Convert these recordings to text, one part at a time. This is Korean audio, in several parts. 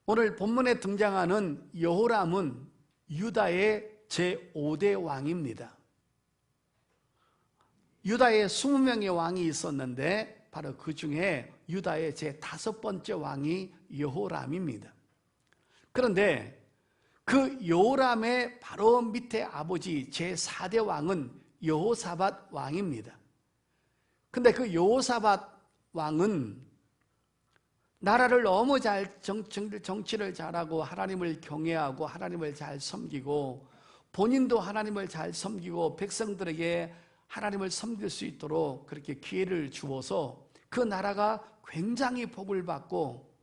오늘 본문에 등장하는 여호람은 유다의 제5대 왕입니다. 유다에 20명의 왕이 있었는데 바로 그 중에 유다의 제5번째 왕이 여호람입니다. 그런데 그 여호람의 바로 밑에 아버지 제4대 왕은 여호사밧 왕입니다. 근데 그 여호사밧 왕은 나라를 너무 잘 정치를 잘하고 하나님을 경외하고 하나님을 잘 섬기고 본인도 하나님을 잘 섬기고 백성들에게 하나님을 섬길 수 있도록 그렇게 기회를 주어서 그 나라가 굉장히 복을 받고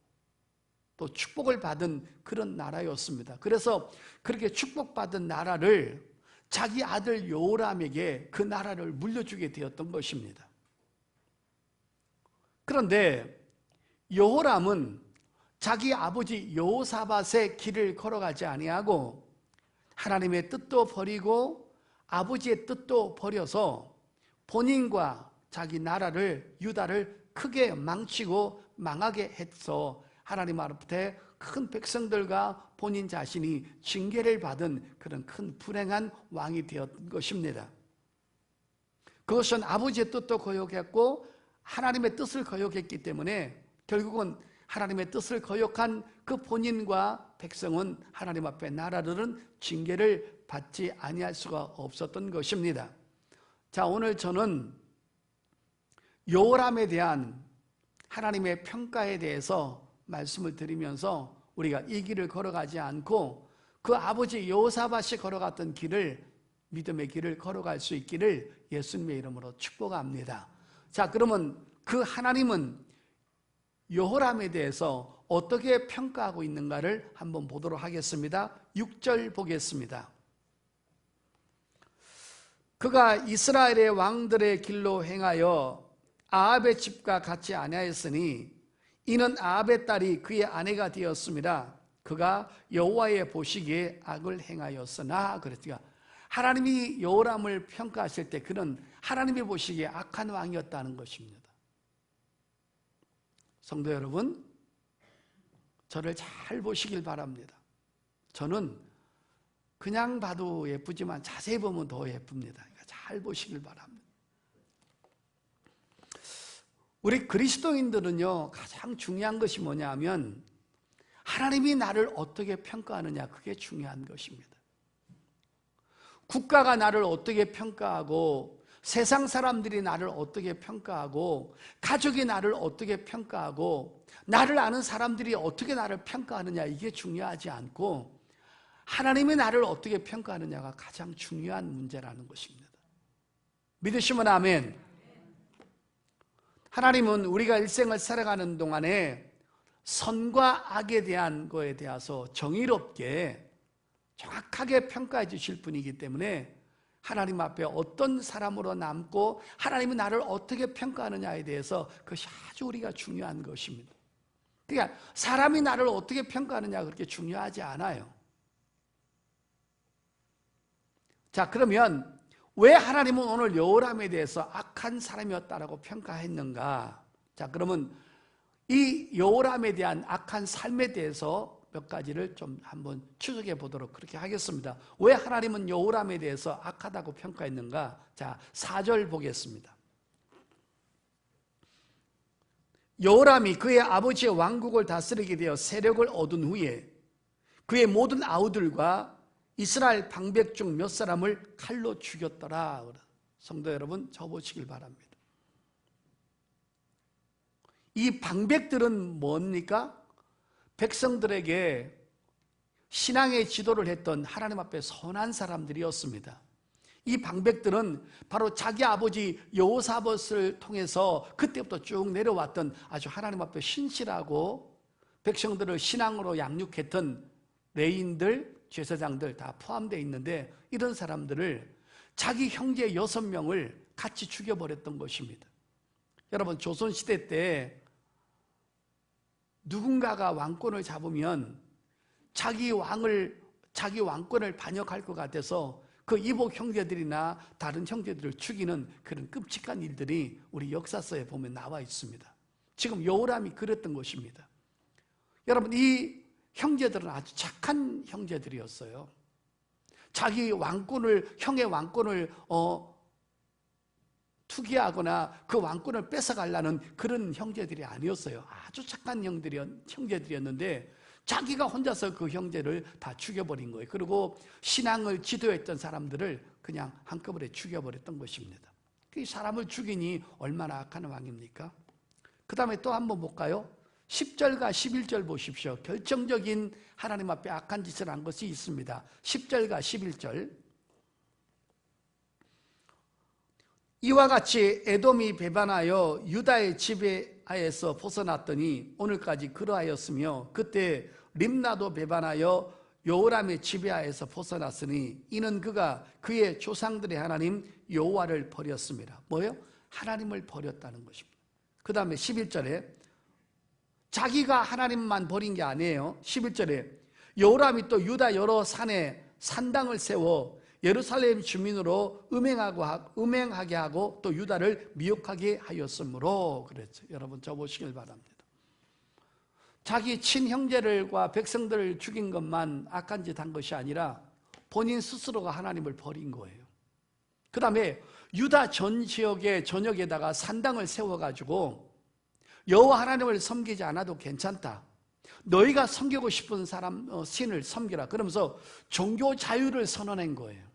또 축복을 받은 그런 나라였습니다. 그래서 그렇게 축복받은 나라를 자기 아들 여호람에게 그 나라를 물려주게 되었던 것입니다. 그런데 여호람은 자기 아버지 여호사밧의 길을 걸어가지 아니하고 하나님의 뜻도 버리고 아버지의 뜻도 버려서 본인과 자기 나라를 유다를 크게 망치고 망하게 해서 하나님 앞에 큰 백성들과 본인 자신이 징계를 받은 그런 큰 불행한 왕이 되었던 것입니다. 그것은 아버지의 뜻도 거역했고 하나님의 뜻을 거역했기 때문에 결국은 하나님의 뜻을 거역한 그 본인과 백성은 하나님 앞에 나라들은 징계를 받지 아니할 수가 없었던 것입니다. 자, 오늘 저는 여호람에 대한 하나님의 평가에 대해서 말씀을 드리면서 우리가 이 길을 걸어가지 않고 그 아버지 여호사밧이 걸어갔던 길을, 믿음의 길을 걸어갈 수 있기를 예수님의 이름으로 축복합니다. 자, 그러면 그 하나님은 여호람에 대해서 어떻게 평가하고 있는가를 한번 보도록 하겠습니다. 6절 보겠습니다. 그가 이스라엘의 왕들의 길로 행하여 아합의 집과 같이 아니하였으니 이는 아합의 딸이 그의 아내가 되었습니다. 그가 여호와의 보시기에 악을 행하였으나, 그랬죠. 하나님이 여호람을 평가하실 때 그는 하나님이 보시기에 악한 왕이었다는 것입니다. 성도 여러분, 저를 잘 보시길 바랍니다. 저는 그냥 봐도 예쁘지만 자세히 보면 더 예쁩니다. 그러니까 잘 보시길 바랍니다. 우리 그리스도인들은요, 가장 중요한 것이 뭐냐면 하나님이 나를 어떻게 평가하느냐, 그게 중요한 것입니다. 국가가 나를 어떻게 평가하고 세상 사람들이 나를 어떻게 평가하고 가족이 나를 어떻게 평가하고 나를 아는 사람들이 어떻게 나를 평가하느냐, 이게 중요하지 않고 하나님이 나를 어떻게 평가하느냐가 가장 중요한 문제라는 것입니다. 믿으시면 아멘. 하나님은 우리가 일생을 살아가는 동안에 선과 악에 대한 거에 대해서 정의롭게 정확하게 평가해 주실 분이기 때문에 하나님 앞에 어떤 사람으로 남고 하나님이 나를 어떻게 평가하느냐에 대해서 그것이 아주 우리가 중요한 것입니다. 그러니까 사람이 나를 어떻게 평가하느냐가 그렇게 중요하지 않아요. 자, 그러면 왜 하나님은 오늘 여호람에 대해서 악한 사람이었다라고 평가했는가? 자, 그러면 이 여호람에 대한 악한 삶에 대해서 몇 가지를 좀 한번 추적해 보도록 그렇게 하겠습니다. 왜 하나님은 여호람에 대해서 악하다고 평가했는가? 자, 4절 보겠습니다. 여호람이 그의 아버지의 왕국을 다스리게 되어 세력을 얻은 후에 그의 모든 아우들과 이스라엘 방백 중 몇 사람을 칼로 죽였더라. 성도 여러분, 저 보시길 바랍니다. 이 방백들은 뭡니까? 백성들에게 신앙의 지도를 했던 하나님 앞에 선한 사람들이었습니다. 이 방백들은 바로 자기 아버지 여호사밧을 통해서 그때부터 쭉 내려왔던 아주 하나님 앞에 신실하고 백성들을 신앙으로 양육했던 레위인들, 제사장들 다 포함되어 있는데, 이런 사람들을 자기 형제 6명을 같이 죽여버렸던 것입니다. 여러분, 조선시대 때 누군가가 왕권을 잡으면 자기 왕권을 반역할 것 같아서 그 이복 형제들이나 다른 형제들을 죽이는 그런 끔찍한 일들이 우리 역사서에 보면 나와 있습니다. 지금 여호람이 그랬던 것입니다. 여러분, 이 형제들은 아주 착한 형제들이었어요. 자기 왕권을, 형의 왕권을 투기하거나 그 왕권을 뺏어가려는 그런 형제들이 아니었어요. 아주 착한 형제들이었는데 자기가 혼자서 그 형제를 다 죽여버린 거예요. 그리고 신앙을 지도했던 사람들을 그냥 한꺼번에 죽여버렸던 것입니다. 그 사람을 죽이니 얼마나 악한 왕입니까? 그 다음에 또 한번 볼까요? 10절과 11절 보십시오. 결정적인 하나님 앞에 악한 짓을 한 것이 있습니다. 10절과 11절. 이와 같이 에돔이 배반하여 유다의 지배하에서 벗어났더니 오늘까지 그러하였으며 그때 림나도 배반하여 여호람의 지배하에서 벗어났으니 이는 그가 그의 조상들의 하나님 여호와를 버렸습니다. 뭐예요? 하나님을 버렸다는 것입니다. 그 다음에 11절에 자기가 하나님만 버린 게 아니에요. 11절에 여호람이 또 유다 여러 산에 산당을 세워 예루살렘 주민으로 음행하게 하고 또 유다를 미혹하게 하였으므로 그랬죠. 여러분 저 보시길 바랍니다. 자기 친형제들과 백성들을 죽인 것만 악한 짓 한 것이 아니라 본인 스스로가 하나님을 버린 거예요. 그 다음에 유다 전 지역의 전역에다가 산당을 세워가지고 여호와 하나님을 섬기지 않아도 괜찮다. 너희가 섬기고 싶은 사람 신을 섬기라. 그러면서 종교 자유를 선언한 거예요.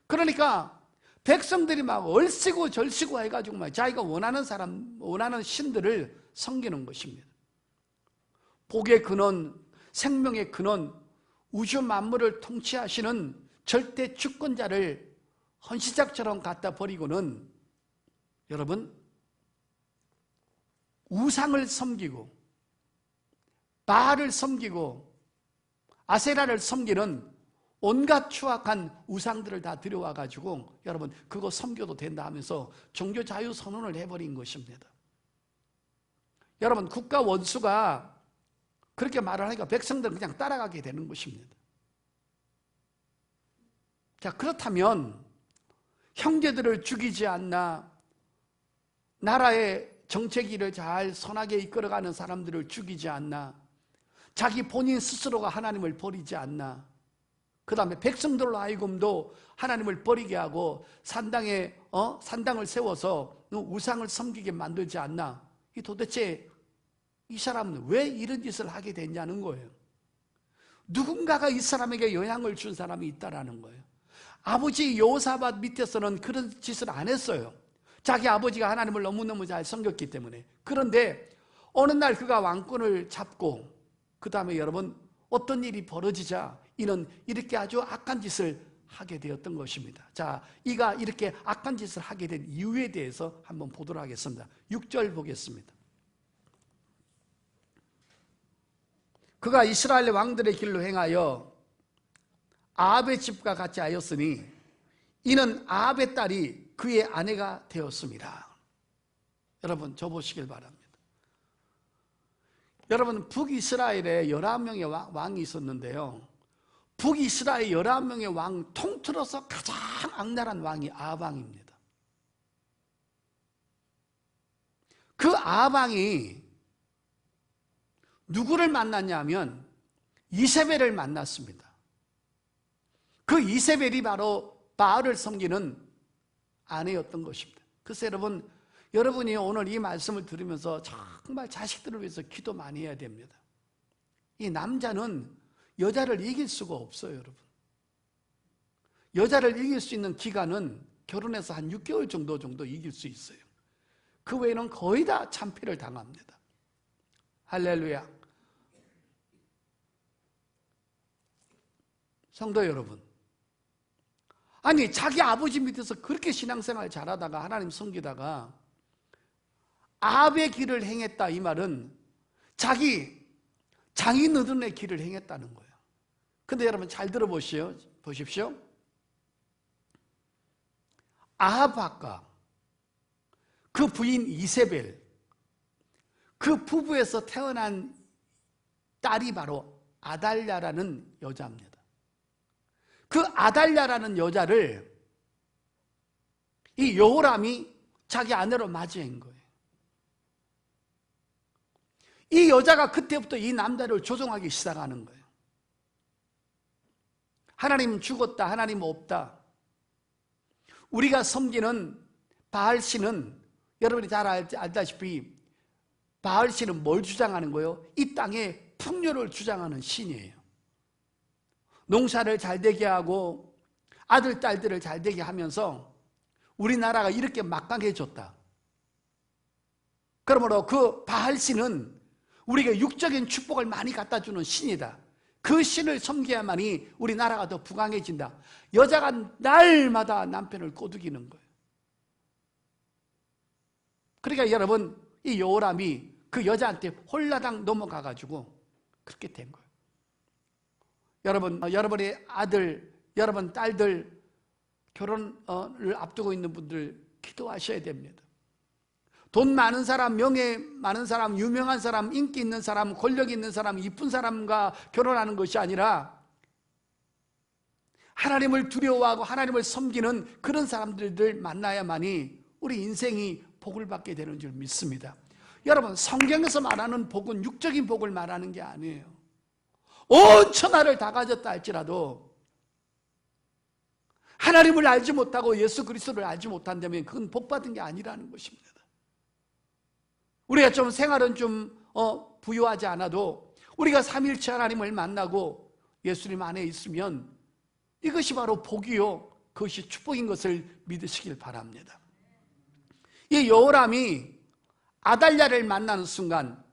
그러니까 백성들이 막 얼씨고 절씨고 해가지고 막 자기가 원하는 사람, 원하는 신들을 섬기는 것입니다. 복의 근원, 생명의 근원, 우주 만물을 통치하시는 절대 주권자를 헌시작처럼 갖다 버리고는 여러분 우상을 섬기고 바알을 섬기고 아세라를 섬기는 온갖 추악한 우상들을 다 들여와가지고 여러분 그거 섬겨도 된다 하면서 종교 자유 선언을 해버린 것입니다. 여러분 국가 원수가 그렇게 말을 하니까 백성들은 그냥 따라가게 되는 것입니다. 자, 그렇다면 형제들을 죽이지 않나, 나라의 정책위를 잘 선하게 이끌어가는 사람들을 죽이지 않나, 자기 본인 스스로가 하나님을 버리지 않나, 그 다음에 백성들로 하여금도 하나님을 버리게 하고 산당을 세워서 우상을 섬기게 만들지 않나. 이 도대체 이 사람은 왜 이런 짓을 하게 됐냐는 거예요. 누군가가 이 사람에게 영향을 준 사람이 있다라는 거예요. 아버지 여호사밧 밑에서는 그런 짓을 안 했어요. 자기 아버지가 하나님을 너무너무 잘 섬겼기 때문에. 그런데 어느 날 그가 왕권을 잡고 그 다음에 여러분 어떤 일이 벌어지자 이는 이렇게 아주 악한 짓을 하게 되었던 것입니다. 자, 이가 이렇게 악한 짓을 하게 된 이유에 대해서 한번 보도록 하겠습니다. 6절 보겠습니다. 그가 이스라엘 왕들의 길로 행하여 아합의 집과 같이 하였으니 이는 아합의 딸이 그의 아내가 되었습니다. 여러분 저 보시길 바랍니다. 여러분 북이스라엘에 11명의 왕이 있었는데요, 북이스라엘 11명의 왕 통틀어서 가장 악랄한 왕이 아합 왕입니다. 그 아합 왕이 누구를 만났냐면 이세벨을 만났습니다. 그 이세벨이 바로 바알을 섬기는 아내였던 것입니다. 그래서 여러분이 오늘 이 말씀을 들으면서 정말 자식들을 위해서 기도 많이 해야 됩니다. 이 남자는 여자를 이길 수가 없어요, 여러분. 여자를 이길 수 있는 기간은 결혼해서 한 6개월 정도 이길 수 있어요. 그 외에는 거의 다 참패를 당합니다. 할렐루야. 성도 여러분, 아니 자기 아버지 밑에서 그렇게 신앙생활 잘하다가 하나님 섬기다가 아합의 길을 행했다, 이 말은 자기 장인어른의 길을 행했다는 거예요. 근데 여러분 잘 보십시오. 아합과 그 부인 이세벨, 그 부부에서 태어난 딸이 바로 아달랴라는 여자입니다. 그 아달랴라는 여자를 이 여호람이 자기 아내로 맞이한 거예요. 이 여자가 그때부터 이 남자를 조종하기 시작하는 거예요. 하나님 죽었다, 하나님 없다. 우리가 섬기는 바알신은 여러분이 잘 알다시피 바알신은 뭘 주장하는 거예요? 이 땅에 풍요를 주장하는 신이에요. 농사를 잘 되게 하고 아들, 딸들을 잘 되게 하면서 우리나라가 이렇게 막강해졌다. 그러므로 그 바알신은 우리에게 육적인 축복을 많이 갖다 주는 신이다. 그 신을 섬겨야만이 우리나라가 더 부강해진다. 여자가 날마다 남편을 꼬드기는 거예요. 그러니까 여러분, 이 여호람이 그 여자한테 홀라당 넘어가가지고 그렇게 된 거예요. 여러분, 여러분의 아들, 여러분 딸들 결혼을 앞두고 있는 분들 기도하셔야 됩니다. 돈 많은 사람, 명예 많은 사람, 유명한 사람, 인기 있는 사람, 권력 있는 사람, 이쁜 사람과 결혼하는 것이 아니라 하나님을 두려워하고 하나님을 섬기는 그런 사람들을 만나야만이 우리 인생이 복을 받게 되는 줄 믿습니다. 여러분, 성경에서 말하는 복은 육적인 복을 말하는 게 아니에요. 온 천하를 다 가졌다 할지라도 하나님을 알지 못하고 예수 그리스도를 알지 못한다면 그건 복 받은 게 아니라는 것입니다. 우리가 좀 생활은 좀 부유하지 않아도 우리가 삼위일체 하나님을 만나고 예수님 안에 있으면 이것이 바로 복이요, 그것이 축복인 것을 믿으시길 바랍니다. 이 여호람이 아달랴를 만나는 순간,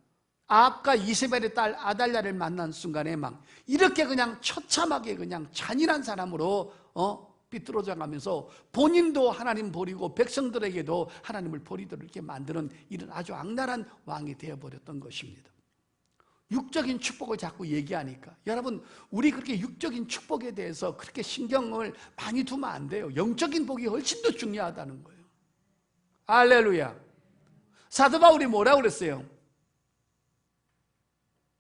아합과 이세벨의 딸 아달랴를 만나는 순간에 막 이렇게 그냥 처참하게 그냥 잔인한 사람으로 삐뚤어져 가면서 본인도 하나님 버리고 백성들에게도 하나님을 버리도록 이렇게 만드는 이런 아주 악랄한 왕이 되어버렸던 것입니다. 육적인 축복을 자꾸 얘기하니까 여러분, 우리 그렇게 육적인 축복에 대해서 그렇게 신경을 많이 두면 안 돼요. 영적인 복이 훨씬 더 중요하다는 거예요. 할렐루야. 사도 바울이 뭐라고 그랬어요?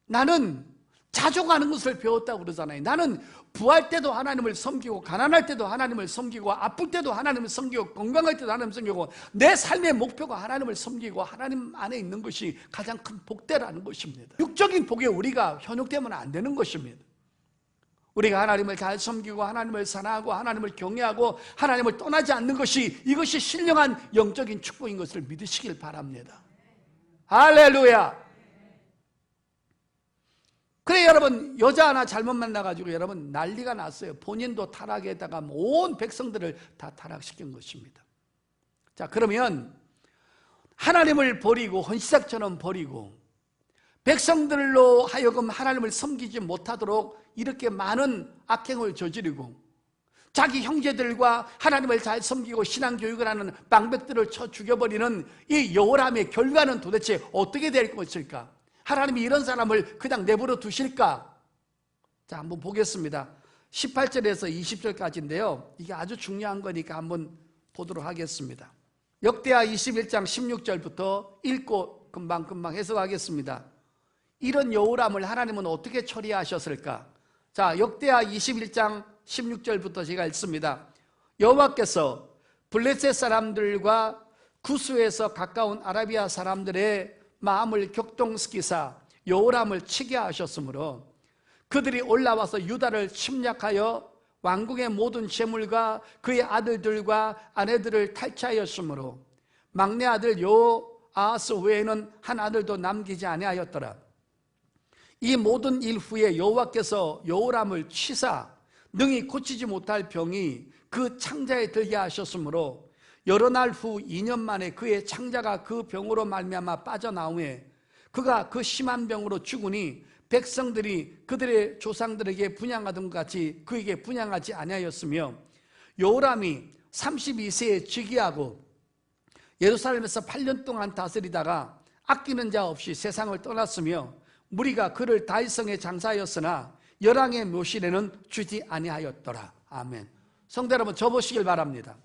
나는 자족하는 것을 배웠다고 그러잖아요. 나는 부할 때도 하나님을 섬기고 가난할 때도 하나님을 섬기고 아플 때도 하나님을 섬기고 건강할 때도 하나님을 섬기고 내 삶의 목표가 하나님을 섬기고 하나님 안에 있는 것이 가장 큰 복대라는 것입니다. 육적인 복에 우리가 현혹되면 안 되는 것입니다. 우리가 하나님을 잘 섬기고 하나님을 사랑하고 하나님을 경외하고 하나님을 떠나지 않는 것이, 이것이 신령한 영적인 축복인 것을 믿으시길 바랍니다. 할렐루야. 그래, 여러분, 여자 하나 잘못 만나가지고 여러분 난리가 났어요. 본인도 타락에다가 온 백성들을 다 타락시킨 것입니다. 자, 그러면 하나님을 버리고 헌시작처럼 버리고 백성들로 하여금 하나님을 섬기지 못하도록 이렇게 많은 악행을 저지르고 자기 형제들과 하나님을 잘 섬기고 신앙교육을 하는 방백들을 쳐 죽여버리는 이 여호람의 결과는 도대체 어떻게 될 것일까? 하나님이 이런 사람을 그냥 내버려 두실까? 자, 한번 보겠습니다. 18절에서 20절까지인데요. 이게 아주 중요한 거니까 한번 보도록 하겠습니다. 역대하 21장 16절부터 읽고 금방 해석하겠습니다. 이런 여호람을 하나님은 어떻게 처리하셨을까? 자, 역대하 21장 16절부터 제가 읽습니다. 여호와께서 블레셋 사람들과 구스에서 가까운 아라비아 사람들의 마음을 격동시키사 여호람을 치게 하셨으므로 그들이 올라와서 유다를 침략하여 왕궁의 모든 재물과 그의 아들들과 아내들을 탈취하였으므로 막내 아들 여호아하스 외에는 한 아들도 남기지 아니하였더라. 이 모든 일 후에 여호와께서 여호람을 치사 능히 고치지 못할 병이 그 창자에 들게 하셨으므로 여러 날 후 2년 만에 그의 창자가 그 병으로 말미암아 빠져나오매 그가 그 심한 병으로 죽으니 백성들이 그들의 조상들에게 분향하던 것 같이 그에게 분향하지 아니하였으며 여호람이 32세에 즉위하고 예루살렘에서 8년 동안 다스리다가 아끼는 자 없이 세상을 떠났으며 무리가 그를 다윗성에 장사하였으나 열왕의 묘실에는 주지 아니하였더라. 아멘. 성도 여러분, 저보시길 바랍니다.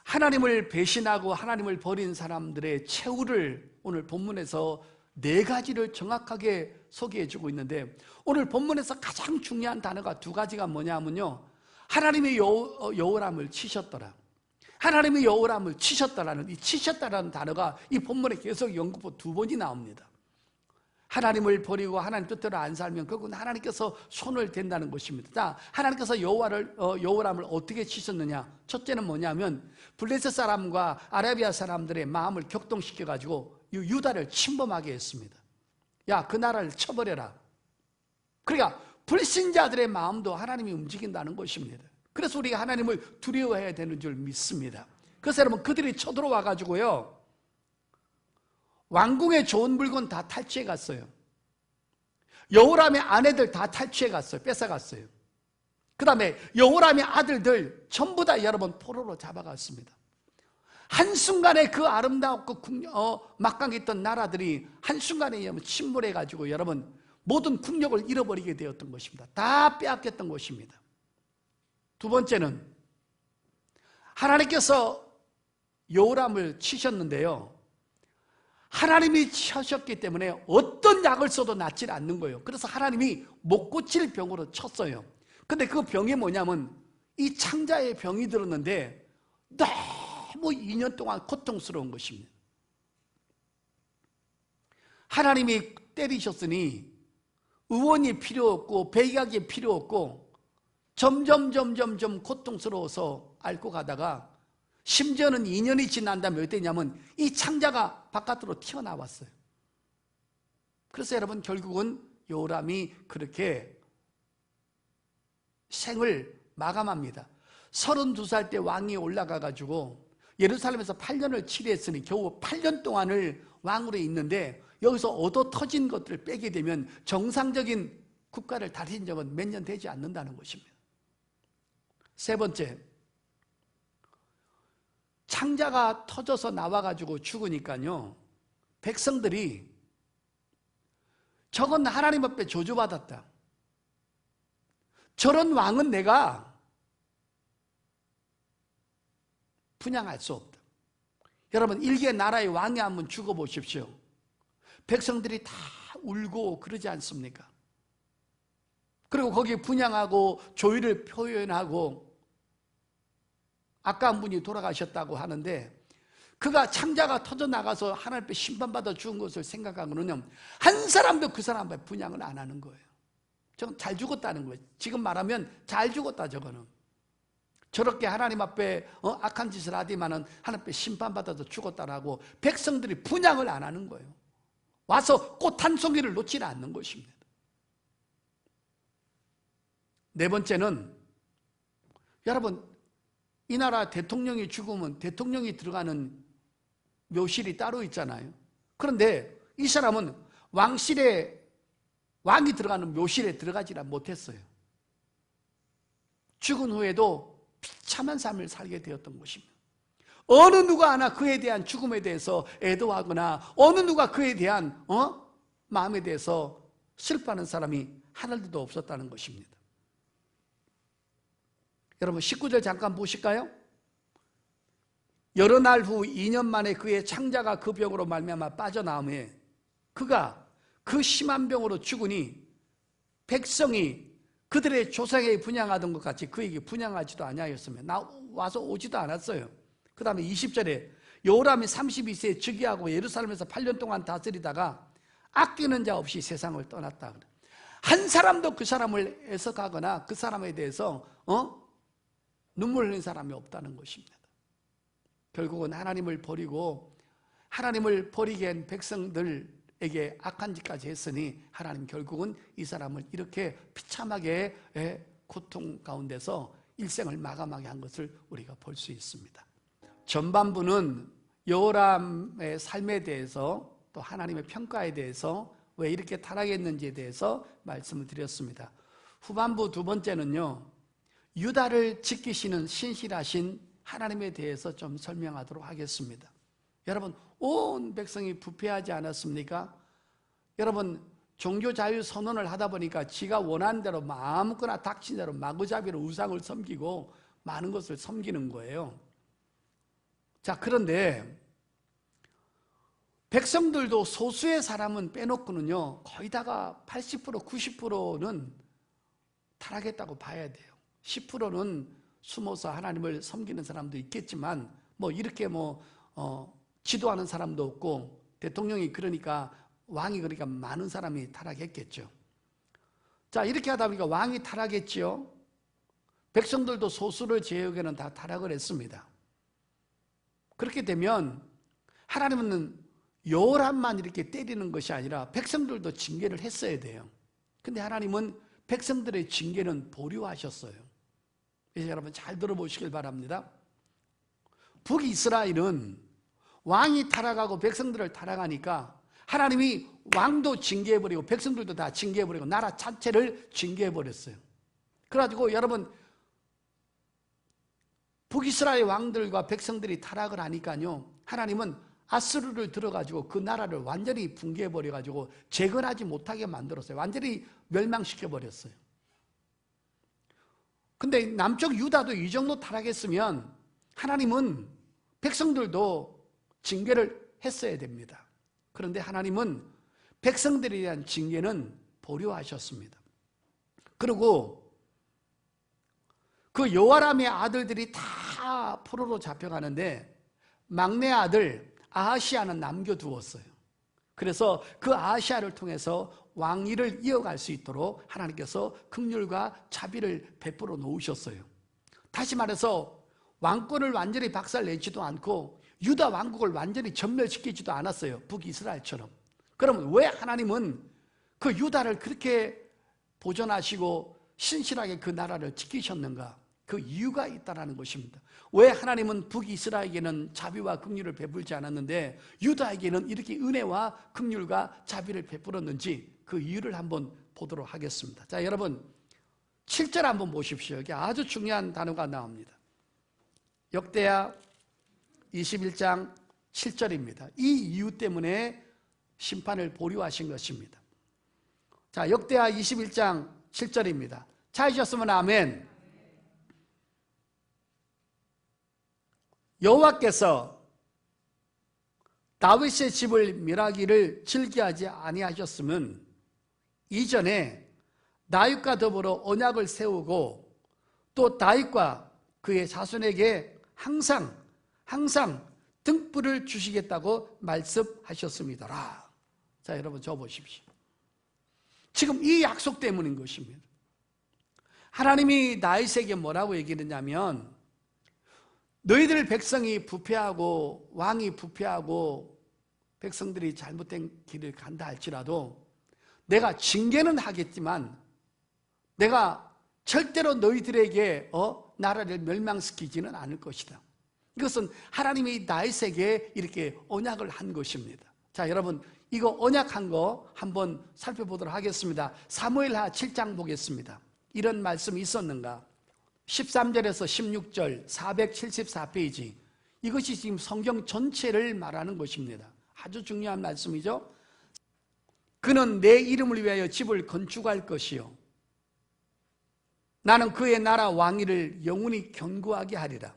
하나님을 배신하고 하나님을 버린 사람들의 최후를 오늘 본문에서 4가지를 정확하게 소개해주고 있는데, 오늘 본문에서 가장 중요한 단어가 2가지가 뭐냐면요, 하나님의 여호람을 치셨더라, 하나님이 여호람을 치셨다라는 이 치셨다라는 단어가 이 본문에 계속 연구부 2번이 나옵니다. 하나님을 버리고 하나님 뜻대로 안 살면 결국은 하나님께서 손을 댄다는 것입니다. 자, 하나님께서 여호람을 어떻게 치셨느냐? 첫째는 뭐냐면 블레셋 사람과 아라비아 사람들의 마음을 격동시켜 가지고 유다를 침범하게 했습니다. 야, 그 나라를 쳐버려라. 그러니까 불신자들의 마음도 하나님이 움직인다는 것입니다. 그래서 우리가 하나님을 두려워해야 되는 줄 믿습니다. 그래서 여러분, 그들이 쳐들어와 가지고요, 왕궁의 좋은 물건 다 탈취해 갔어요. 여호람의 아내들 다 탈취해 갔어요. 뺏어갔어요. 그 다음에 여호람의 아들들 전부 다 여러분 포로로 잡아갔습니다. 한순간에 그 아름다웠고 막강했던 나라들이 한순간에 침몰해 가지고 여러분 모든 국력을 잃어버리게 되었던 것입니다. 다 빼앗겼던 것입니다. 두 번째는 하나님께서 여호람을 치셨는데요, 하나님이 치셨기 때문에 어떤 약을 써도 낫지 않는 거예요. 그래서 하나님이 못 고칠 병으로 쳤어요. 근데 그 병이 뭐냐면 이 창자의 병이 들었는데 너무 2년 동안 고통스러운 것입니다. 하나님이 때리셨으니 의원이 필요 없고 배약이 필요 없고 점점 고통스러워서 앓고 가다가 심지어는 2년이 지난 다음에 어땠냐면 이 창자가 바깥으로 튀어나왔어요. 그래서 여러분 결국은 여호람이 그렇게 생을 마감합니다. 32살 때 왕이 올라가 가지고 예루살렘에서 8년을 치르했으니 겨우 8년 동안을 왕으로 있는데 여기서 얻어 터진 것들을 빼게 되면 정상적인 국가를 다스린 적은 몇 년 되지 않는다는 것입니다. 세 번째, 창자가 터져서 나와가지고 죽으니까요, 백성들이 저건 하나님 앞에 저주받았다, 저런 왕은 내가 분양할 수 없다. 여러분, 일개 나라의 왕이 한번 죽어보십시오. 백성들이 다 울고 그러지 않습니까? 그리고 거기에 분양하고 조의를 표현하고 아까운 분이 돌아가셨다고 하는데 그가 창자가 터져나가서 하나님 앞에 심판받아 죽은 것을 생각하고는요, 한 사람도 그 사람 앞에 분양을 안 하는 거예요. 저건 잘 죽었다는 거예요. 지금 말하면 잘 죽었다. 저거는 저렇게 하나님 앞에 악한 짓을 하더만은 하나님 앞에 심판받아서 죽었다라고 백성들이 분양을 안 하는 거예요. 와서 꽃 한 송이를 놓지 않는 것입니다. 네 번째는 여러분, 이 나라 대통령이 죽으면 대통령이 들어가는 묘실이 따로 있잖아요. 그런데 이 사람은 왕이 들어가는 묘실에 들어가지 못했어요. 죽은 후에도 비참한 삶을 살게 되었던 것입니다. 어느 누가 하나 그에 대한 죽음에 대해서 애도하거나 어느 누가 그에 대한 마음에 대해서 슬퍼하는 사람이 하나도 없었다는 것입니다. 여러분 19절 잠깐 보실까요? 여러 날 후 2년 만에 그의 창자가 그 병으로 말미암아 빠져나오매 그가 그 심한 병으로 죽으니 백성이 그들의 조상에게 분양하던 것 같이 그에게 분양하지도 아니하였으며 와서 오지도 않았어요. 그 다음에 20절에 여호람이 32세에 즉위하고 예루살렘에서 8년 동안 다스리다가 아끼는 자 없이 세상을 떠났다. 한 사람도 그 사람을 애석하거나 그 사람에 대해서 눈물 흘린 사람이 없다는 것입니다. 결국은 하나님을 버리고 하나님을 버리게 한 백성들에게 악한 짓까지 했으니 하나님 결국은 이 사람을 이렇게 비참하게 고통 가운데서 일생을 마감하게 한 것을 우리가 볼 수 있습니다. 전반부는 여호람의 삶에 대해서 또 하나님의 평가에 대해서 왜 이렇게 타락했는지에 대해서 말씀을 드렸습니다. 후반부 두 번째는요, 유다를 지키시는 신실하신 하나님에 대해서 좀 설명하도록 하겠습니다. 여러분, 온 백성이 부패하지 않았습니까? 여러분, 종교 자유 선언을 하다 보니까 지가 원하는 대로 아무거나 닥친 대로 마구잡이로 우상을 섬기고 많은 것을 섬기는 거예요. 자, 그런데 백성들도 소수의 사람은 빼놓고는요, 거의 다가 80%, 90%는 타락했다고 봐야 돼요. 10%는 숨어서 하나님을 섬기는 사람도 있겠지만 뭐 이렇게 지도하는 사람도 없고 대통령이 그러니까 왕이 그러니까 많은 사람이 타락했겠죠. 자, 이렇게 하다 보니까 왕이 타락했지요. 백성들도 소수를 제외하고는 다 타락을 했습니다. 그렇게 되면 하나님은 여호람만 이렇게 때리는 것이 아니라 백성들도 징계를 했어야 돼요. 근데 하나님은 백성들의 징계는 보류하셨어요. 그래서 여러분 잘 들어보시길 바랍니다. 북이스라엘은 왕이 타락하고 백성들을 타락하니까 하나님이 왕도 징계해버리고 백성들도 다 징계해버리고 나라 자체를 징계해버렸어요. 그래가지고 여러분 북이스라엘 왕들과 백성들이 타락을 하니까요, 하나님은 아스루를 들어가지고 그 나라를 완전히 붕괴해버려가지고 재건하지 못하게 만들었어요. 완전히 멸망시켜버렸어요. 근데 남쪽 유다도 이 정도 타락했으면 하나님은 백성들도 징계를 했어야 됩니다. 그런데 하나님은 백성들에 대한 징계는 보류하셨습니다. 그리고 그 여호람의 아들들이 다 포로로 잡혀가는데 막내 아들 아하시아는 남겨두었어요. 그래서 그 아하시아를 통해서 왕위를 이어갈 수 있도록 하나님께서 긍휼과 자비를 베풀어 놓으셨어요. 다시 말해서 왕권을 완전히 박살내지도 않고 유다 왕국을 완전히 전멸시키지도 않았어요. 북이스라엘처럼. 그러면 왜 하나님은 그 유다를 그렇게 보존하시고 신실하게 그 나라를 지키셨는가? 그 이유가 있다는 것입니다. 왜 하나님은 북이스라엘에게는 자비와 긍휼을 베풀지 않았는데 유다에게는 이렇게 은혜와 긍휼과 자비를 베풀었는지 그 이유를 한번 보도록 하겠습니다. 자, 여러분 7절 한번 보십시오. 여기 아주 중요한 단어가 나옵니다. 역대하 21장 7절입니다. 이 이유 때문에 심판을 보류하신 것입니다. 자, 역대하 21장 7절입니다. 찾으셨으면 아멘. 여호와께서 다윗의 집을 멸하기를 즐겨하지 아니하셨으면 이전에 다윗과 더불어 언약을 세우고 또 다윗과 그의 자손에게 항상 등불을 주시겠다고 말씀하셨습니다. 자, 여러분 저 보십시오. 지금 이 약속 때문인 것입니다. 하나님이 다윗에게 뭐라고 얘기했냐면 너희들 백성이 부패하고 왕이 부패하고 백성들이 잘못된 길을 간다 할지라도 내가 징계는 하겠지만 내가 절대로 너희들에게 나라를 멸망시키지는 않을 것이다. 이것은 하나님이 다윗에게 이렇게 언약을 한 것입니다. 자, 여러분 이거 언약한 거 한번 살펴보도록 하겠습니다. 사무엘하 7장 보겠습니다. 이런 말씀이 있었는가? 13절에서 16절 474페이지, 이것이 지금 성경 전체를 말하는 것입니다. 아주 중요한 말씀이죠. 그는 내 이름을 위하여 집을 건축할 것이요 나는 그의 나라 왕위를 영원히 견고하게 하리라.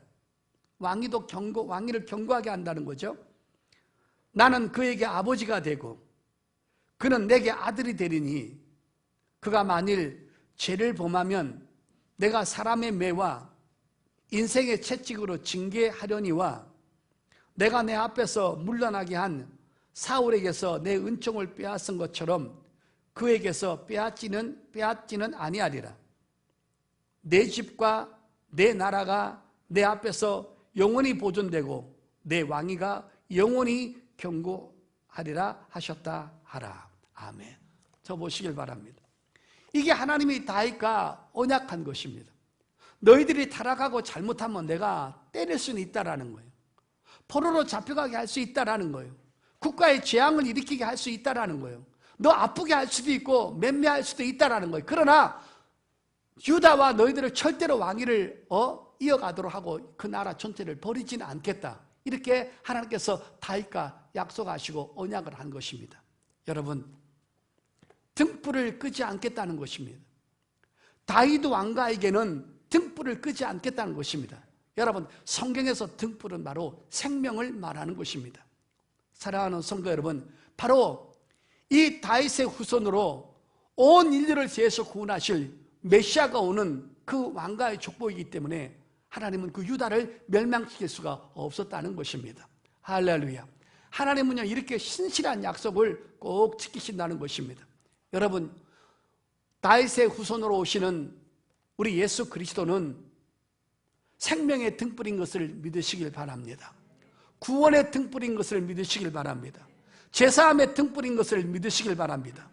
왕위를 견고하게 한다는 거죠. 나는 그에게 아버지가 되고 그는 내게 아들이 되리니 그가 만일 죄를 범하면 내가 사람의 매와 인생의 채찍으로 징계하려니와 내가 내 앞에서 물러나게 한 사울에게서 내 은총을 빼앗은 것처럼 그에게서 빼앗지는 아니하리라. 내 집과 내 나라가 내 앞에서 영원히 보존되고 내 왕위가 영원히 견고하리라 하셨다 하라. 아멘. 저 보시길 바랍니다. 이게 하나님이 다윗과 언약한 것입니다. 너희들이 타락하고 잘못하면 내가 때릴 수는 있다라는 거예요. 포로로 잡혀가게 할 수 있다라는 거예요. 국가의 재앙을 일으키게 할 수 있다라는 거예요. 너 아프게 할 수도 있고 맴매할 수도 있다라는 거예요. 그러나 유다와 너희들을 절대로 왕위를 이어가도록 하고 그 나라 전체를 버리지는 않겠다. 이렇게 하나님께서 다윗과 약속하시고 언약을 한 것입니다. 여러분, 등불을 끄지 않겠다는 것입니다. 다윗 왕가에게는 등불을 끄지 않겠다는 것입니다. 여러분, 성경에서 등불은 바로 생명을 말하는 것입니다. 사랑하는 성도 여러분, 바로 이 다윗의 후손으로 온 인류를 죄에서 구원하실 메시아가 오는 그 왕가의 족보이기 때문에 하나님은 그 유다를 멸망시킬 수가 없었다는 것입니다. 할렐루야. 하나님은요, 이렇게 신실한 약속을 꼭 지키신다는 것입니다. 여러분, 다윗의 후손으로 오시는 우리 예수 그리스도는 생명의 등불인 것을 믿으시길 바랍니다. 구원의 등불인 것을 믿으시길 바랍니다. 제사함의 등불인 것을 믿으시길 바랍니다.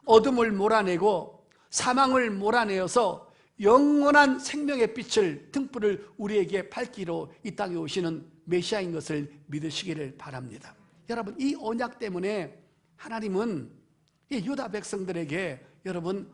어둠을 몰아내고 사망을 몰아내어서 영원한 생명의 빛을, 등불을 우리에게 밝기로 이 땅에 오시는 메시아인 것을 믿으시기를 바랍니다. 여러분, 이 언약 때문에 하나님은 이 유다 백성들에게 여러분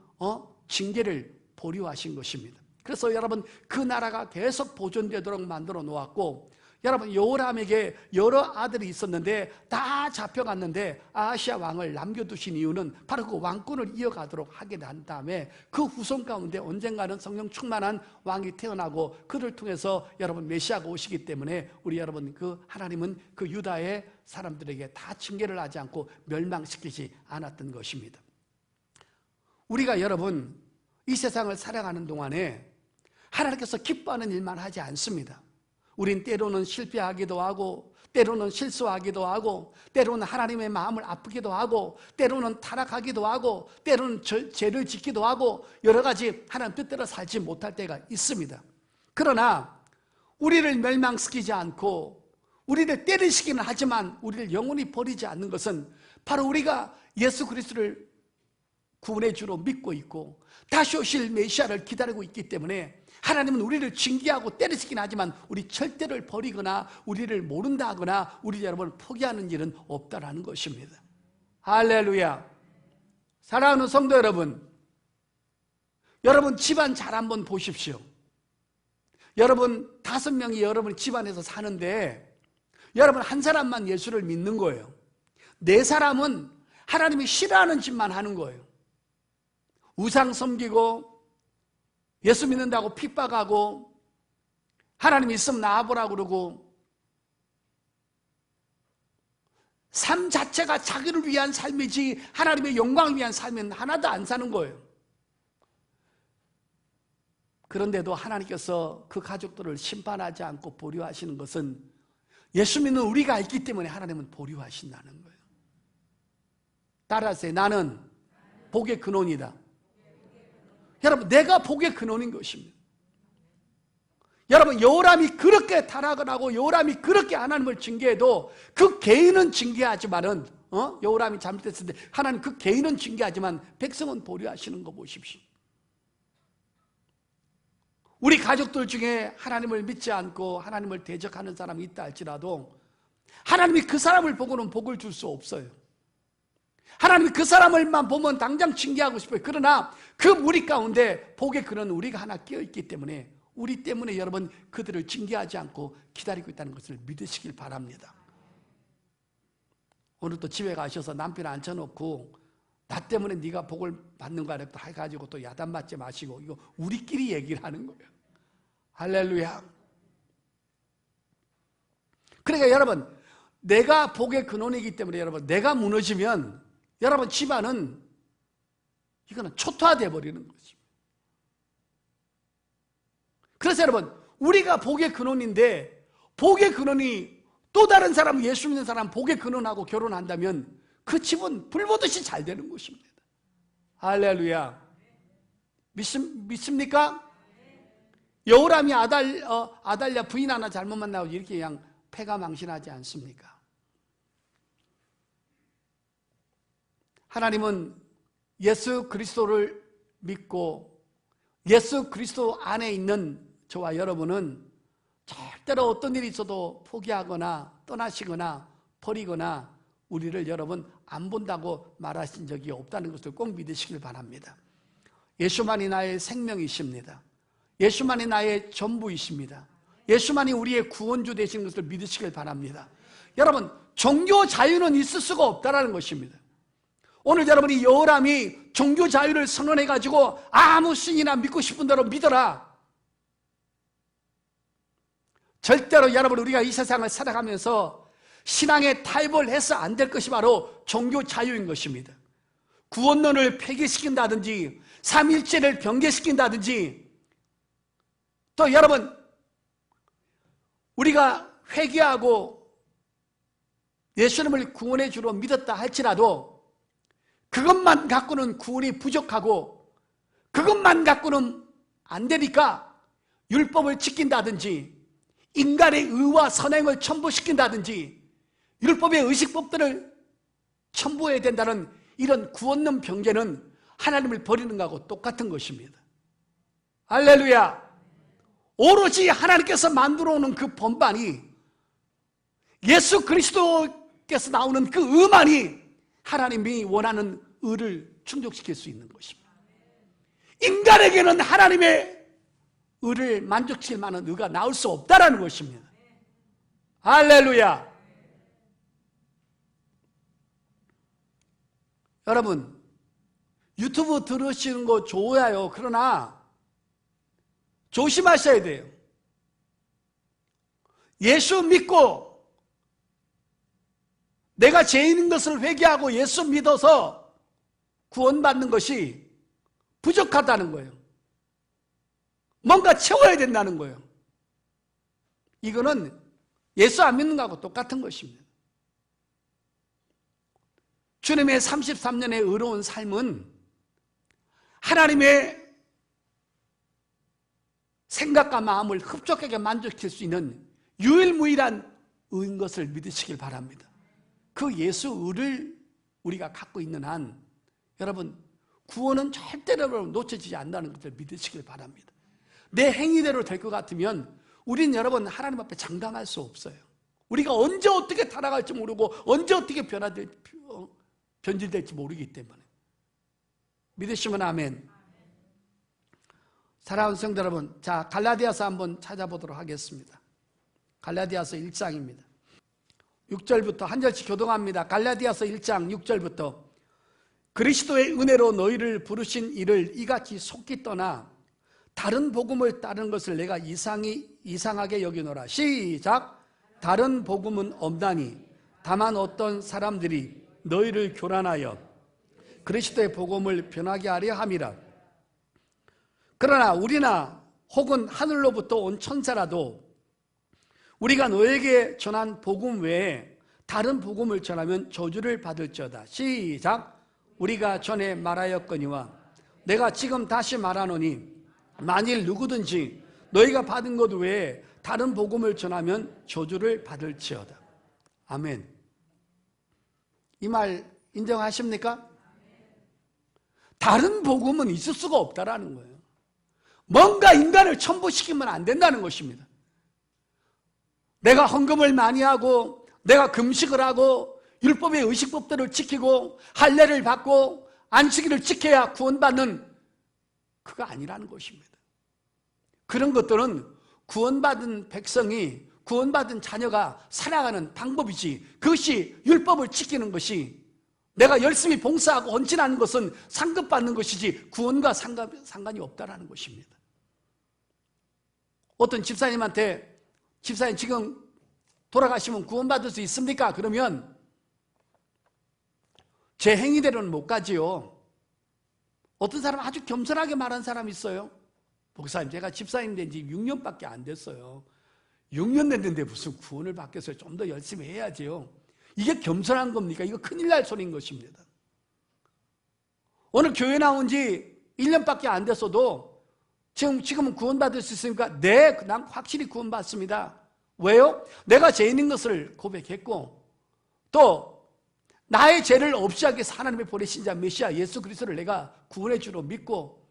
징계를 보류하신 것입니다. 그래서 여러분, 그 나라가 계속 보존되도록 만들어 놓았고, 여러분, 여호람에게 여러 아들이 있었는데 다 잡혀갔는데 아하시아 왕을 남겨두신 이유는 바로 그 왕권을 이어가도록 하게 난 다음에 그 후손 가운데 언젠가는 성령 충만한 왕이 태어나고 그를 통해서 여러분 메시아가 오시기 때문에 우리 여러분, 그 하나님은 그 유다의 사람들에게 다 징계를 하지 않고 멸망시키지 않았던 것입니다. 우리가 여러분 이 세상을 살아가는 동안에 하나님께서 기뻐하는 일만 하지 않습니다. 우린 때로는 실패하기도 하고, 때로는 실수하기도 하고, 때로는 하나님의 마음을 아프기도 하고, 때로는 타락하기도 하고, 때로는 죄를 짓기도 하고, 여러 가지 하나님 뜻대로 살지 못할 때가 있습니다. 그러나 우리를 멸망시키지 않고 우리를 때리시기는 하지만 우리를 영원히 버리지 않는 것은 바로 우리가 예수 그리스도를 구원의 주로 믿고 있고 다시 오실 메시아를 기다리고 있기 때문에 하나님은 우리를 징계하고 때리시긴 하지만 우리 절대를 버리거나 우리를 모른다 하거나 우리 여러분을 포기하는 일은 없다라는 것입니다. 할렐루야. 사랑하는 성도 여러분, 여러분 집안 잘 한번 보십시오. 여러분 5명이 여러분 집안에서 사는데 여러분 한 사람만 예수를 믿는 거예요. 4사람은 하나님이 싫어하는 짓만 하는 거예요. 우상 섬기고 예수 믿는다고 핍박하고 하나님 있으면 나와보라고 그러고 삶 자체가 자기를 위한 삶이지 하나님의 영광을 위한 삶은 하나도 안 사는 거예요. 그런데도 하나님께서 그 가족들을 심판하지 않고 보류하시는 것은 예수 믿는 우리가 있기 때문에 하나님은 보류하신다는 거예요. 따라서 나는 복의 근원이다. 여러분, 내가 복의 근원인 것입니다. 여러분, 여호람이 그렇게 타락을 하고 여호람이 그렇게 하나님을 징계해도 그 개인은 징계하지만은 여호람이 잘못했을 때 하나님 그 개인은 징계하지만 백성은 보류하시는 거 보십시오. 우리 가족들 중에 하나님을 믿지 않고 하나님을 대적하는 사람이 있다 할지라도 하나님이 그 사람을 보고는 복을 줄 수 없어요. 하나님이 그 사람을만 보면 당장 징계하고 싶어요. 그러나 그 무리 가운데 복의 근원 우리가 하나 끼어있기 때문에 우리 때문에 여러분 그들을 징계하지 않고 기다리고 있다는 것을 믿으시길 바랍니다. 오늘 또 집에 가셔서 남편 앉혀놓고 나 때문에 네가 복을 받는 거 아니야 해가지고 또 야단 맞지 마시고 이거 우리끼리 얘기를 하는 거예요. 할렐루야. 그러니까 여러분 내가 복의 근원이기 때문에 여러분 내가 무너지면 여러분 집안은 이거는 초토화되어 버리는 거지. 그래서 여러분 우리가 복의 근원인데 복의 근원이 또 다른 사람 예수 믿는 사람 복의 근원하고 결혼한다면 그 집은 불보듯이 잘 되는 것입니다. 할렐루야. 믿습니까? 여호람이 아달랴 부인 하나 잘못 만나고 이렇게 그냥 패가 망신하지 않습니까? 하나님은 예수 그리스도를 믿고 예수 그리스도 안에 있는 저와 여러분은 절대로 어떤 일이 있어도 포기하거나 떠나시거나 버리거나 우리를 여러분 안 본다고 말하신 적이 없다는 것을 꼭 믿으시길 바랍니다. 예수만이 나의 생명이십니다. 예수만이 나의 전부이십니다. 예수만이 우리의 구원주 되시는 것을 믿으시길 바랍니다. 여러분 종교 자유는 있을 수가 없다는 것입니다. 오늘 여러분이 여호람이 종교 자유를 선언해가지고 아무 신이나 믿고 싶은 대로 믿어라. 절대로 여러분 우리가 이 세상을 살아가면서 신앙에 타협을 해서 안 될 것이 바로 종교 자유인 것입니다. 구원론을 폐기시킨다든지 삼일체를 경계시킨다든지 또 여러분 우리가 회개하고 예수님을 구원의 주로 믿었다 할지라도 그것만 갖고는 구원이 부족하고 그것만 갖고는 안 되니까 율법을 지킨다든지 인간의 의와 선행을 첨부시킨다든지 율법의 의식법들을 첨부해야 된다는 이런 구원론 병제는 하나님을 버리는 것하고 똑같은 것입니다. 할렐루야. 오로지 하나님께서 만들어 오는 그 본반이 예수 그리스도께서 나오는 그 의만이 하나님이 원하는 의를 충족시킬 수 있는 것입니다. 인간에게는 하나님의 의를 만족시킬 만한 의가 나올 수 없다라는 것입니다. 할렐루야. 여러분, 유튜브 들으시는 거 좋아요. 그러나 조심하셔야 돼요. 예수 믿고 내가 죄인인 것을 회개하고 예수 믿어서 구원받는 것이 부족하다는 거예요. 뭔가 채워야 된다는 거예요. 이거는 예수 안 믿는 거하고 똑같은 것입니다. 주님의 33년의 의로운 삶은 하나님의 생각과 마음을 흡족하게 만족시킬 수 있는 유일무이한 의인 것을 믿으시길 바랍니다. 그 예수 의를 우리가 갖고 있는 한 여러분 구원은 절대로 놓쳐지지 않는다는 것을 믿으시길 바랍니다. 내 행위대로 될 것 같으면 우린 여러분 하나님 앞에 장담할 수 없어요. 우리가 언제 어떻게 타락할지 모르고 언제 어떻게 변질될지 모르기 때문에. 믿으시면 아멘. 사랑하는 성도 여러분, 자 갈라디아서 한번 찾아보도록 하겠습니다. 갈라디아서 1장입니다. 6절부터 한 절씩 교동합니다. 갈라디아서 1장 6절부터 그리스도의 은혜로 너희를 부르신 이를 이같이 속히 떠나 다른 복음을 따르는 것을 내가 이상하게 여기노라. 시작. 다른 복음은 없나니 다만 어떤 사람들이 너희를 교란하여 그리스도의 복음을 변하게 하려 함이라. 그러나 우리나 혹은 하늘로부터 온 천사라도 우리가 너에게 전한 복음 외에 다른 복음을 전하면 저주를 받을지어다. 시작. 우리가 전에 말하였거니와 내가 지금 다시 말하노니 만일 누구든지 너희가 받은 것 외에 다른 복음을 전하면 저주를 받을지어다. 아멘. 이 말 인정하십니까? 다른 복음은 있을 수가 없다라는 거예요. 뭔가 인간을 첨부시키면 안 된다는 것입니다. 내가 헌금을 많이 하고 내가 금식을 하고 율법의 의식법들을 지키고 할례를 받고 안식일을 지켜야 구원받는 그거 아니라는 것입니다. 그런 것들은 구원받은 백성이 구원받은 자녀가 살아가는 방법이지 그것이 율법을 지키는 것이 내가 열심히 봉사하고 헌신하는 것은 상급받는 것이지 구원과 상관이 없다라는 것입니다. 어떤 집사님한테 집사님 지금 돌아가시면 구원받을 수 있습니까? 그러면 제 행위대로는 못 가지요. 어떤 사람은 아주 겸손하게 말한 사람이 있어요. 목사님 제가 집사님 된 지 6년밖에 안 됐어요. 6년 됐는데 무슨 구원을 받겠어요. 좀 더 열심히 해야지요. 이게 겸손한 겁니까? 이거 큰일 날 소리인 것입니다. 오늘 교회 나온 지 1년밖에 안 됐어도 지금은 구원받을 수 있습니까? 네, 난 확실히 구원받습니다. 왜요? 내가 죄인인 것을 고백했고 또 나의 죄를 없이 하기 위해서 하나님의 보내신 자 메시아 예수 그리스도를 내가 구원의 주로 믿고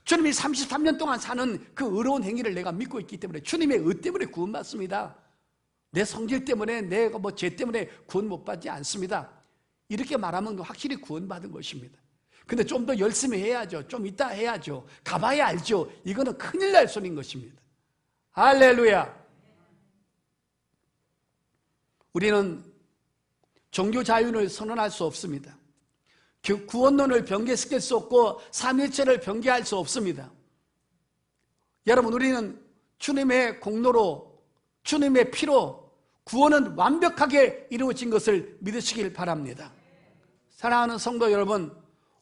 주님이 33년 동안 사는 그 의로운 행위를 내가 믿고 있기 때문에 주님의 의 때문에 구원받습니다. 내 성질 때문에 내가 죄 때문에 구원 못 받지 않습니다. 이렇게 말하면 확실히 구원받은 것입니다. 근데 좀 더 열심히 해야죠. 좀 이따 해야죠. 가봐야 알죠. 이거는 큰일 날 소리인 것입니다. 할렐루야. 우리는 종교 자유를 선언할 수 없습니다. 구원론을 변개시킬 수 없고 삼위일체를 변개할 수 없습니다. 여러분 우리는 주님의 공로로 주님의 피로 구원은 완벽하게 이루어진 것을 믿으시길 바랍니다. 사랑하는 성도 여러분,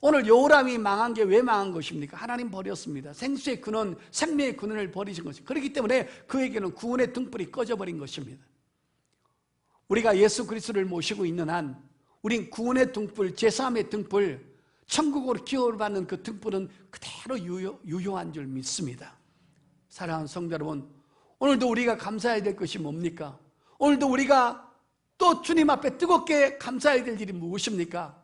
오늘 여호람이 망한 게 왜 망한 것입니까? 하나님 버렸습니다. 생수의 근원, 생명의 근원을 버리신 것입니다. 그렇기 때문에 그에게는 구원의 등불이 꺼져버린 것입니다. 우리가 예수 그리스도를 모시고 있는 한 우린 구원의 등불, 제사함의 등불, 천국으로 기업을 받는 그 등불은 그대로 유효한 줄 믿습니다. 사랑하는 성도 여러분, 오늘도 우리가 감사해야 될 것이 뭡니까? 오늘도 우리가 또 주님 앞에 뜨겁게 감사해야 될 일이 무엇입니까?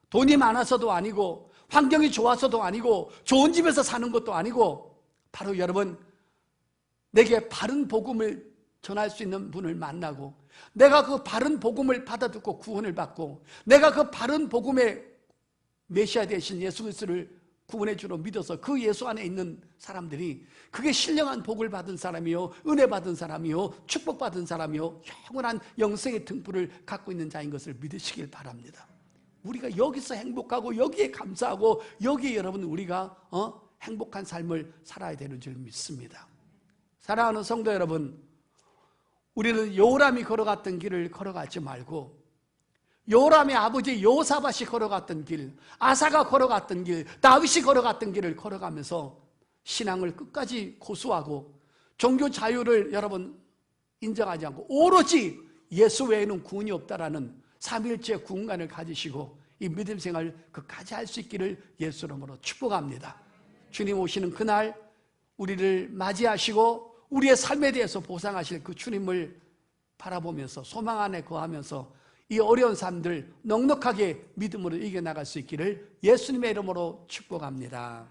돈이 많아서도 아니고, 환경이 좋아서도 아니고, 좋은 집에서 사는 것도 아니고, 바로 여러분, 내게 바른 복음을 전할 수 있는 분을 만나고, 내가 그 바른 복음을 받아 듣고 구원을 받고, 내가 그 바른 복음의 메시아 되신 예수 그리스도를 구원의 주로 믿어서 그 예수 안에 있는 사람들이 그게 신령한 복을 받은 사람이요, 은혜 받은 사람이요, 축복받은 사람이요, 영원한 영생의 등불을 갖고 있는 자인 것을 믿으시길 바랍니다. 우리가 여기서 행복하고 여기에 감사하고 여기에 여러분 우리가 행복한 삶을 살아야 되는 줄 믿습니다. 사랑하는 성도 여러분, 우리는 여호람이 걸어갔던 길을 걸어가지 말고 여호람의 아버지 여호사밧이 걸어갔던 길, 아사가 걸어갔던 길, 다윗이 걸어갔던 길을 걸어가면서 신앙을 끝까지 고수하고 종교 자유를 여러분 인정하지 않고 오로지 예수 외에는 구원이 없다라는 삼위일체 구원관을 가지시고 이 믿음 생활 끝까지 할 수 있기를 예수 이름으로 축복합니다. 주님 오시는 그날 우리를 맞이하시고 우리의 삶에 대해서 보상하실 그 주님을 바라보면서 소망 안에 거하면서 이 어려운 삶들 넉넉하게 믿음으로 이겨나갈 수 있기를 예수님의 이름으로 축복합니다.